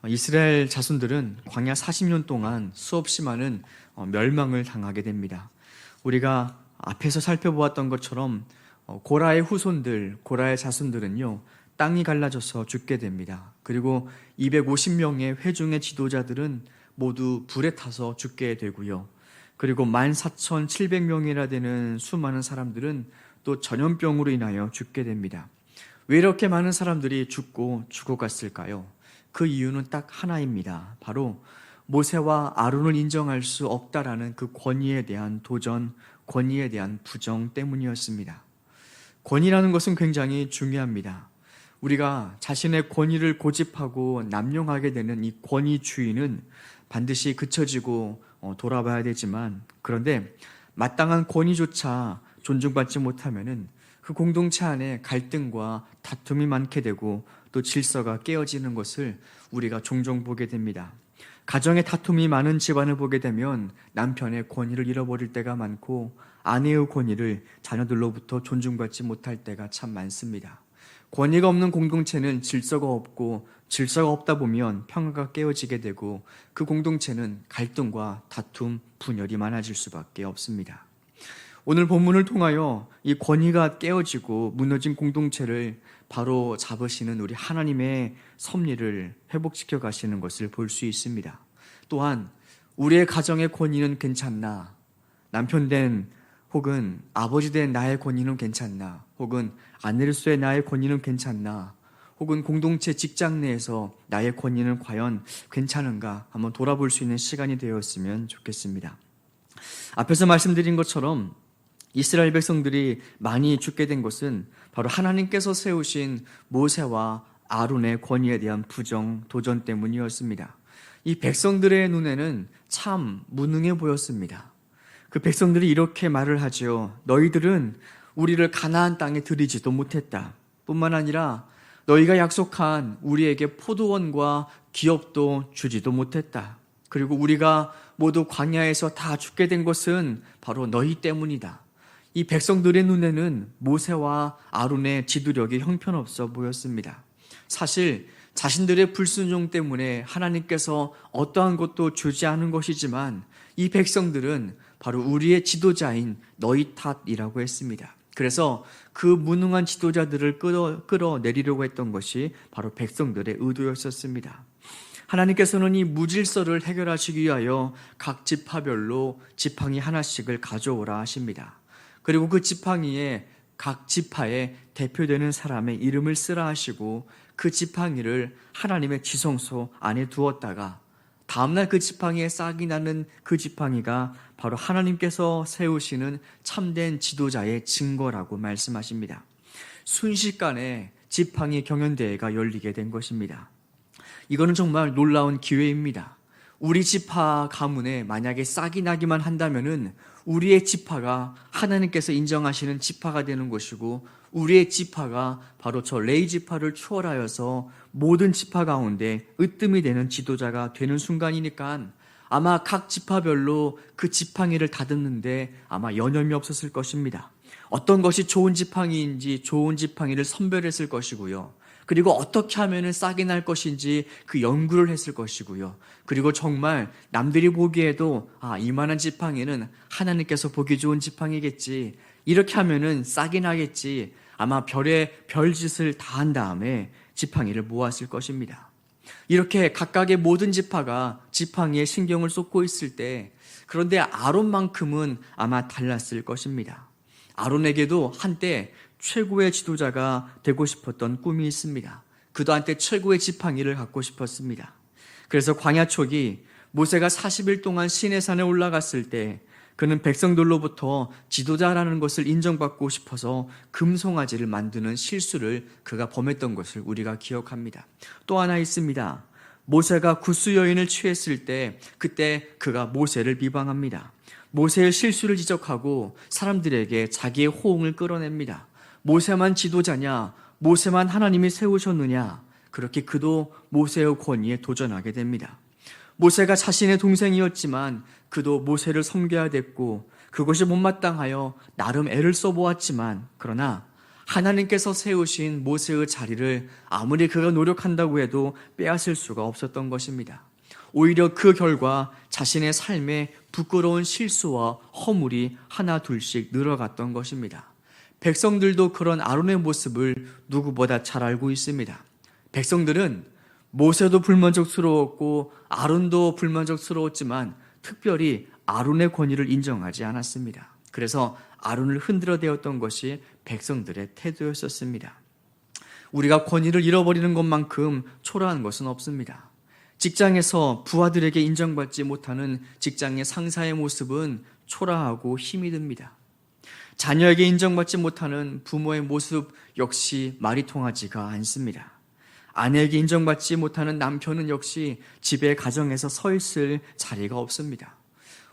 이스라엘 자손들은 광야 40년 동안 수없이 많은 멸망을 당하게 됩니다. 우리가 앞에서 살펴보았던 것처럼 고라의 후손들, 고라의 자손들은요, 땅이 갈라져서 죽게 됩니다. 그리고 250명의 회중의 지도자들은 모두 불에 타서 죽게 되고요. 그리고 14,700명이나 되는 수많은 사람들은 또 전염병으로 인하여 죽게 됩니다. 왜 이렇게 많은 사람들이 죽고 죽어갔을까요? 그 이유는 딱 하나입니다. 바로 모세와 아론을 인정할 수 없다라는 그 권위에 대한 도전, 권위에 대한 부정 때문이었습니다. 권위라는 것은 굉장히 중요합니다. 우리가 자신의 권위를 고집하고 남용하게 되는 이 권위주의는 반드시 그쳐지고 돌아봐야 되지만, 그런데 마땅한 권위조차 존중받지 못하면은 그 공동체 안에 갈등과 다툼이 많게 되고 또 질서가 깨어지는 것을 우리가 종종 보게 됩니다. 가정에 다툼이 많은 집안을 보게 되면 남편의 권위를 잃어버릴 때가 많고 아내의 권위를 자녀들로부터 존중받지 못할 때가 참 많습니다. 권위가 없는 공동체는 질서가 없고, 질서가 없다 보면 평화가 깨어지게 되고 그 공동체는 갈등과 다툼, 분열이 많아질 수밖에 없습니다. 오늘 본문을 통하여 이 권위가 깨어지고 무너진 공동체를 바로 잡으시는 우리 하나님의 섭리를 회복시켜 가시는 것을 볼 수 있습니다. 또한 우리의 가정의 권위는 괜찮나? 남편 된 혹은 아버지 된 나의 권위는 괜찮나? 혹은 아내로서의 나의 권위는 괜찮나? 혹은 공동체 직장 내에서 나의 권위는 과연 괜찮은가? 한번 돌아볼 수 있는 시간이 되었으면 좋겠습니다. 앞에서 말씀드린 것처럼 이스라엘 백성들이 많이 죽게 된 것은 바로 하나님께서 세우신 모세와 아론의 권위에 대한 부정, 도전 때문이었습니다. 이 백성들의 눈에는 참 무능해 보였습니다. 그 백성들이 이렇게 말을 하죠. 너희들은 우리를 가나안 땅에 들이지도 못했다. 뿐만 아니라 너희가 약속한 우리에게 포도원과 기업도 주지도 못했다. 그리고 우리가 모두 광야에서 다 죽게 된 것은 바로 너희 때문이다. 이 백성들의 눈에는 모세와 아론의 지도력이 형편없어 보였습니다. 사실 자신들의 불순종 때문에 하나님께서 어떠한 것도 주지 않은 것이지만 이 백성들은 바로 우리의 지도자인 너희 탓이라고 했습니다. 그래서 그 무능한 지도자들을 끌어내리려고 했던 것이 바로 백성들의 의도였었습니다. 하나님께서는 이 무질서를 해결하시기 위하여 각 지파별로 지팡이 하나씩을 가져오라 하십니다. 그리고 그 지팡이에 각 지파에 대표되는 사람의 이름을 쓰라 하시고 그 지팡이를 하나님의 지성소 안에 두었다가 다음날 그 지팡이에 싹이 나는 그 지팡이가 바로 하나님께서 세우시는 참된 지도자의 증거라고 말씀하십니다. 순식간에 지팡이 경연대회가 열리게 된 것입니다. 이거는 정말 놀라운 기회입니다. 우리 지파 가문에 만약에 싹이 나기만 한다면은 우리의 지파가 하나님께서 인정하시는 지파가 되는 것이고 우리의 지파가 바로 저 레위 지파를 초월하여서 모든 지파 가운데 으뜸이 되는 지도자가 되는 순간이니까 아마 각 지파별로 그 지팡이를 다듬는데 아마 여념이 없었을 것입니다. 어떤 것이 좋은 지팡이인지 좋은 지팡이를 선별했을 것이고요. 그리고 어떻게 하면 싹이 날 것인지 그 연구를 했을 것이고요. 그리고 정말 남들이 보기에도 이만한 지팡이는 하나님께서 보기 좋은 지팡이겠지. 이렇게 하면은 싹이 나겠지. 아마 별짓을 다 한 다음에 지팡이를 모았을 것입니다. 이렇게 각각의 모든 지파가 지팡이에 신경을 쏟고 있을 때, 그런데 아론만큼은 아마 달랐을 것입니다. 아론에게도 한때 최고의 지도자가 되고 싶었던 꿈이 있습니다. 그도 한때 최고의 지팡이를 갖고 싶었습니다. 그래서 광야 초기 모세가 40일 동안 시내산에 올라갔을 때 그는 백성들로부터 지도자라는 것을 인정받고 싶어서 금송아지를 만드는 실수를 그가 범했던 것을 우리가 기억합니다. 또 하나 있습니다. 모세가 구스 여인을 취했을 때 그때 그가 모세를 비방합니다. 모세의 실수를 지적하고 사람들에게 자기의 호응을 끌어냅니다. 모세만 지도자냐? 모세만 하나님이 세우셨느냐? 그렇게 그도 모세의 권위에 도전하게 됩니다. 모세가 자신의 동생이었지만 그도 모세를 섬겨야 됐고 그것이 못마땅하여 나름 애를 써보았지만 그러나 하나님께서 세우신 모세의 자리를 아무리 그가 노력한다고 해도 빼앗을 수가 없었던 것입니다. 오히려 그 결과 자신의 삶에 부끄러운 실수와 허물이 하나 둘씩 늘어갔던 것입니다. 백성들도 그런 아론의 모습을 누구보다 잘 알고 있습니다. 백성들은 모세도 불만족스러웠고 아론도 불만족스러웠지만 특별히 아론의 권위를 인정하지 않았습니다. 그래서 아론을 흔들어대었던 것이 백성들의 태도였었습니다. 우리가 권위를 잃어버리는 것만큼 초라한 것은 없습니다. 직장에서 부하들에게 인정받지 못하는 직장의 상사의 모습은 초라하고 힘이 듭니다. 자녀에게 인정받지 못하는 부모의 모습 역시 말이 통하지가 않습니다. 아내에게 인정받지 못하는 남편은 역시 집의 가정에서 서 있을 자리가 없습니다.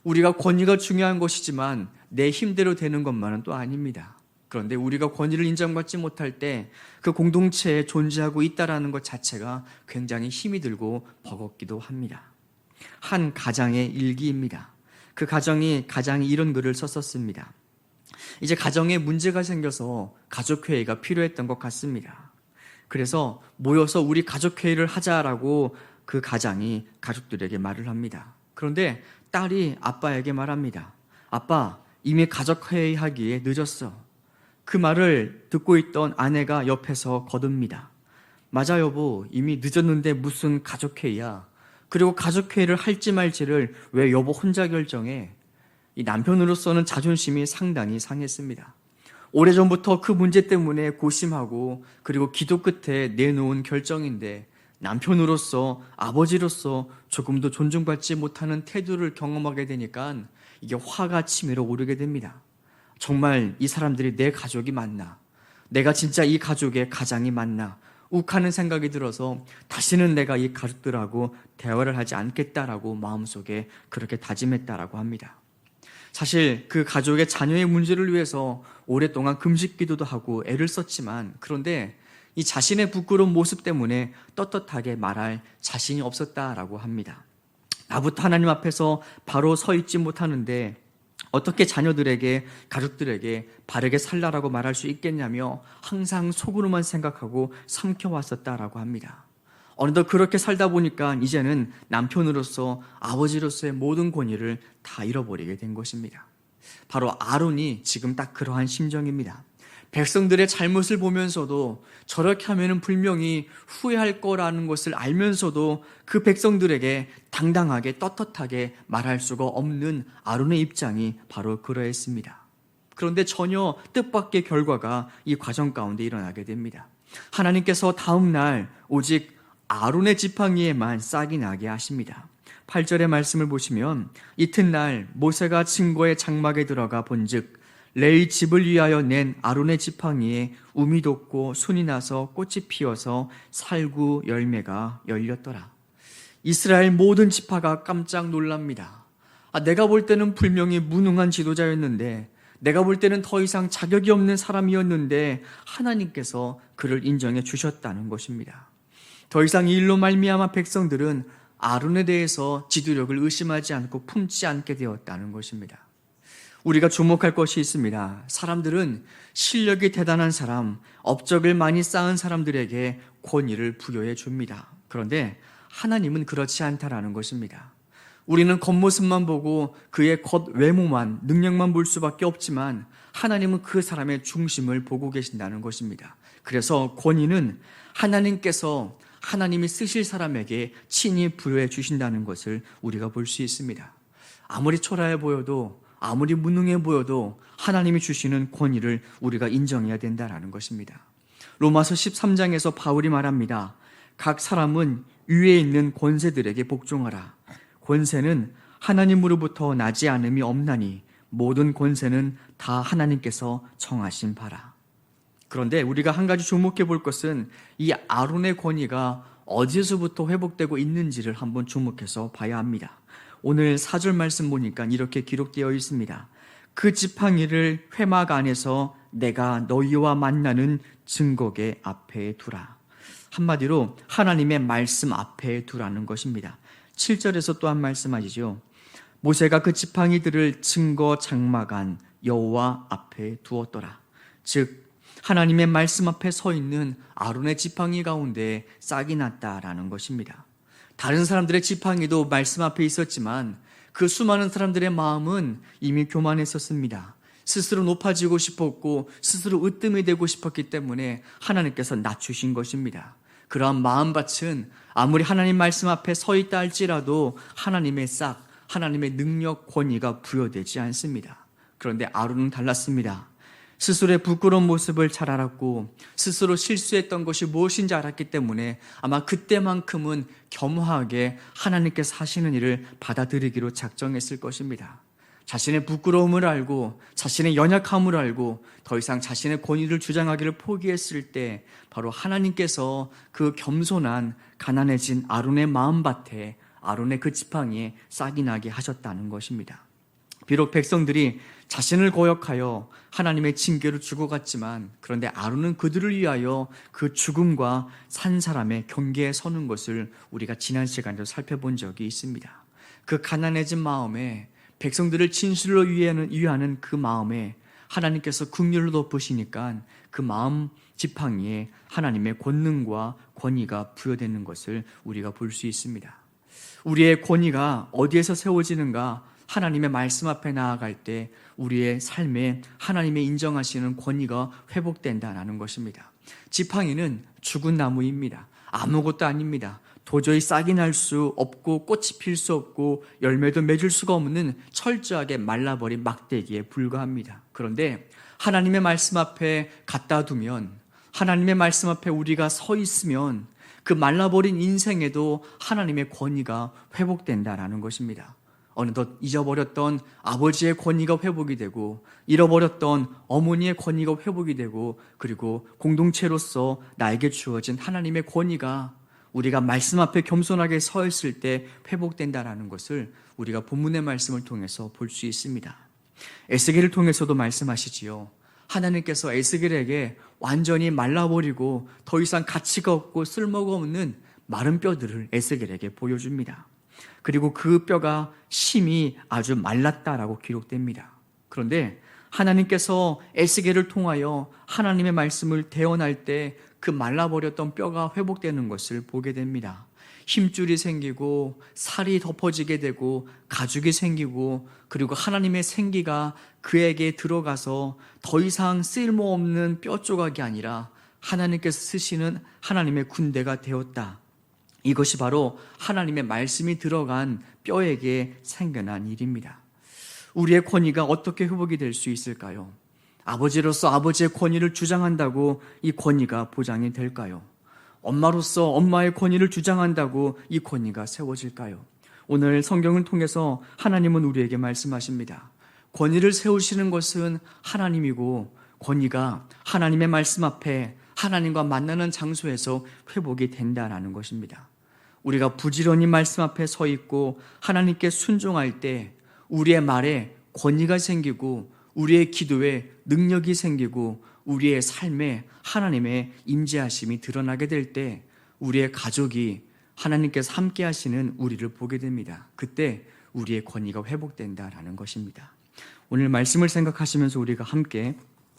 우리가 권위가 중요한 것이지만 내 힘대로 되는 것만은 또 아닙니다. 그런데 우리가 권위를 인정받지 못할 때 그 공동체에 존재하고 있다는 것 자체가 굉장히 힘이 들고 버겁기도 합니다. 한 가장의 일기입니다. 그 가정이 이런 글을 썼었습니다. 이제 가정에 문제가 생겨서 가족회의가 필요했던 것 같습니다. 그래서 모여서 우리 가족회의를 하자라고 그 가장이 가족들에게 말을 합니다. 그런데 딸이 아빠에게 말합니다. 아빠, 이미 가족회의 하기에 늦었어. 그 말을 듣고 있던 아내가 옆에서 거듭니다. 맞아 여보, 이미 늦었는데 무슨 가족회의야. 그리고 가족회의를 할지 말지를 왜 여보 혼자 결정해. 이 남편으로서는 자존심이 상당히 상했습니다. 오래전부터 그 문제 때문에 고심하고 그리고 기도 끝에 내놓은 결정인데 남편으로서 아버지로서 조금도 존중받지 못하는 태도를 경험하게 되니까 이게 화가 치밀어 오르게 됩니다. 정말 이 사람들이 내 가족이 맞나? 내가 진짜 이 가족의 가장이 맞나? 욱하는 생각이 들어서 다시는 내가 이 가족들하고 대화를 하지 않겠다라고 마음속에 그렇게 다짐했다라고 합니다. 사실 그 가족의 자녀의 문제를 위해서 오랫동안 금식 기도도 하고 애를 썼지만 그런데 이 자신의 부끄러운 모습 때문에 떳떳하게 말할 자신이 없었다라고 합니다. 나부터 하나님 앞에서 바로 서 있지 못하는데 어떻게 자녀들에게 가족들에게 바르게 살라라고 말할 수 있겠냐며 항상 속으로만 생각하고 삼켜왔었다라고 합니다. 어느덧 그렇게 살다 보니까 이제는 남편으로서 아버지로서의 모든 권위를 다 잃어버리게 된 것입니다. 바로 아론이 지금 딱 그러한 심정입니다. 백성들의 잘못을 보면서도 저렇게 하면은 분명히 후회할 거라는 것을 알면서도 그 백성들에게 당당하게 떳떳하게 말할 수가 없는 아론의 입장이 바로 그러했습니다. 그런데 전혀 뜻밖의 결과가 이 과정 가운데 일어나게 됩니다. 하나님께서 다음 날 오직 아론의 지팡이에만 싹이 나게 하십니다. 8절의 말씀을 보시면 이튿날 모세가 증거의 장막에 들어가 본즉 레위 집을 위하여 낸 아론의 지팡이에 우미 돋고 순이 나서 꽃이 피어서 살구 열매가 열렸더라. 이스라엘 모든 지파가 깜짝 놀랍니다. 내가 볼 때는 분명히 무능한 지도자였는데 내가 볼 때는 더 이상 자격이 없는 사람이었는데 하나님께서 그를 인정해 주셨다는 것입니다. 더 이상 이 일로 말미암아 백성들은 아론에 대해서 지도력을 의심하지 않고 품지 않게 되었다는 것입니다. 우리가 주목할 것이 있습니다. 사람들은 실력이 대단한 사람, 업적을 많이 쌓은 사람들에게 권위를 부여해 줍니다. 그런데 하나님은 그렇지 않다라는 것입니다. 우리는 겉모습만 보고 그의 겉외모만, 능력만 볼 수밖에 없지만 하나님은 그 사람의 중심을 보고 계신다는 것입니다. 그래서 권위는 하나님께서 하나님이 쓰실 사람에게 친히 부여해 주신다는 것을 우리가 볼 수 있습니다. 아무리 초라해 보여도 아무리 무능해 보여도 하나님이 주시는 권위를 우리가 인정해야 된다는 것입니다. 로마서 13장에서 바울이 말합니다. 각 사람은 위에 있는 권세들에게 복종하라. 권세는 하나님으로부터 나지 않음이 없나니 모든 권세는 다 하나님께서 정하신 바라. 그런데 우리가 한 가지 주목해 볼 것은 이 아론의 권위가 어디서부터 회복되고 있는지를 한번 주목해서 봐야 합니다. 오늘 4절 말씀 보니까 이렇게 기록되어 있습니다. 그 지팡이를 회막 안에서 내가 너희와 만나는 증거계 앞에 두라. 한마디로 하나님의 말씀 앞에 두라는 것입니다. 7절에서 또한 말씀하시죠. 모세가 그 지팡이들을 증거 장막 안 여호와 앞에 두었더라. 즉 하나님의 말씀 앞에 서 있는 아론의 지팡이 가운데 싹이 났다라는 것입니다. 다른 사람들의 지팡이도 말씀 앞에 있었지만 그 수많은 사람들의 마음은 이미 교만했었습니다. 스스로 높아지고 싶었고 스스로 으뜸이 되고 싶었기 때문에 하나님께서 낮추신 것입니다. 그러한 마음밭은 아무리 하나님 말씀 앞에 서 있다 할지라도 하나님의 싹, 하나님의 능력, 권위가 부여되지 않습니다. 그런데 아론은 달랐습니다. 스스로의 부끄러운 모습을 잘 알았고 스스로 실수했던 것이 무엇인지 알았기 때문에 아마 그때만큼은 겸허하게 하나님께서 하시는 일을 받아들이기로 작정했을 것입니다. 자신의 부끄러움을 알고 자신의 연약함을 알고 더 이상 자신의 권위를 주장하기를 포기했을 때 바로 하나님께서 그 겸손한 가난해진 아론의 마음밭에 아론의 그 지팡이에 싹이 나게 하셨다는 것입니다. 비록 백성들이 자신을 거역하여 하나님의 징계로 죽어갔지만 그런데 아론은 그들을 위하여 그 죽음과 산 사람의 경계에 서는 것을 우리가 지난 시간에도 살펴본 적이 있습니다. 그 가난해진 마음에 백성들을 진실로 위하는 그 마음에 하나님께서 긍휼로 덮으시니까 그 마음 지팡이에 하나님의 권능과 권위가 부여되는 것을 우리가 볼 수 있습니다. 우리의 권위가 어디에서 세워지는가? 하나님의 말씀 앞에 나아갈 때 우리의 삶에 하나님의 인정하시는 권위가 회복된다는 것입니다. 지팡이는 죽은 나무입니다. 아무것도 아닙니다. 도저히 싹이 날 수 없고 꽃이 필 수 없고 열매도 맺을 수가 없는 철저하게 말라버린 막대기에 불과합니다. 그런데 하나님의 말씀 앞에 갖다 두면, 하나님의 말씀 앞에 우리가 서 있으면 그 말라버린 인생에도 하나님의 권위가 회복된다는 것입니다. 어느덧 잊어버렸던 아버지의 권위가 회복이 되고 잃어버렸던 어머니의 권위가 회복이 되고 그리고 공동체로서 나에게 주어진 하나님의 권위가 우리가 말씀 앞에 겸손하게 서 있을 때 회복된다는 것을 우리가 본문의 말씀을 통해서 볼 수 있습니다. 에스겔을 통해서도 말씀하시지요. 하나님께서 에스겔에게 완전히 말라버리고 더 이상 가치가 없고 쓸모가 없는 마른 뼈들을 에스겔에게 보여줍니다. 그리고 그 뼈가 심이 아주 말랐다라고 기록됩니다. 그런데 하나님께서 에스겔을 통하여 하나님의 말씀을 대언할 때 그 말라버렸던 뼈가 회복되는 것을 보게 됩니다. 힘줄이 생기고 살이 덮어지게 되고 가죽이 생기고 그리고 하나님의 생기가 그에게 들어가서 더 이상 쓸모없는 뼈 조각이 아니라 하나님께서 쓰시는 하나님의 군대가 되었다. 이것이 바로 하나님의 말씀이 들어간 뼈에게 생겨난 일입니다. 우리의 권위가 어떻게 회복이 될 수 있을까요? 아버지로서 아버지의 권위를 주장한다고 이 권위가 보장이 될까요? 엄마로서 엄마의 권위를 주장한다고 이 권위가 세워질까요? 오늘 성경을 통해서 하나님은 우리에게 말씀하십니다. 권위를 세우시는 것은 하나님이고 권위가 하나님의 말씀 앞에 하나님과 만나는 장소에서 회복이 된다는 것입니다. 우리가 부지런히 말씀 앞에 서 있고 하나님께 순종할 때 우리의 말에 권위가 생기고 우리의 기도에 능력이 생기고 우리의 삶에 하나님의 임재하심이 드러나게 될 때 우리의 가족이 하나님께서 함께 하시는 우리를 보게 됩니다. 그때 우리의 권위가 회복된다라는 것입니다. 오늘 말씀을 생각하시면서 우리가 함께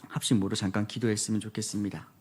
합심으로 잠깐 기도했으면 좋겠습니다.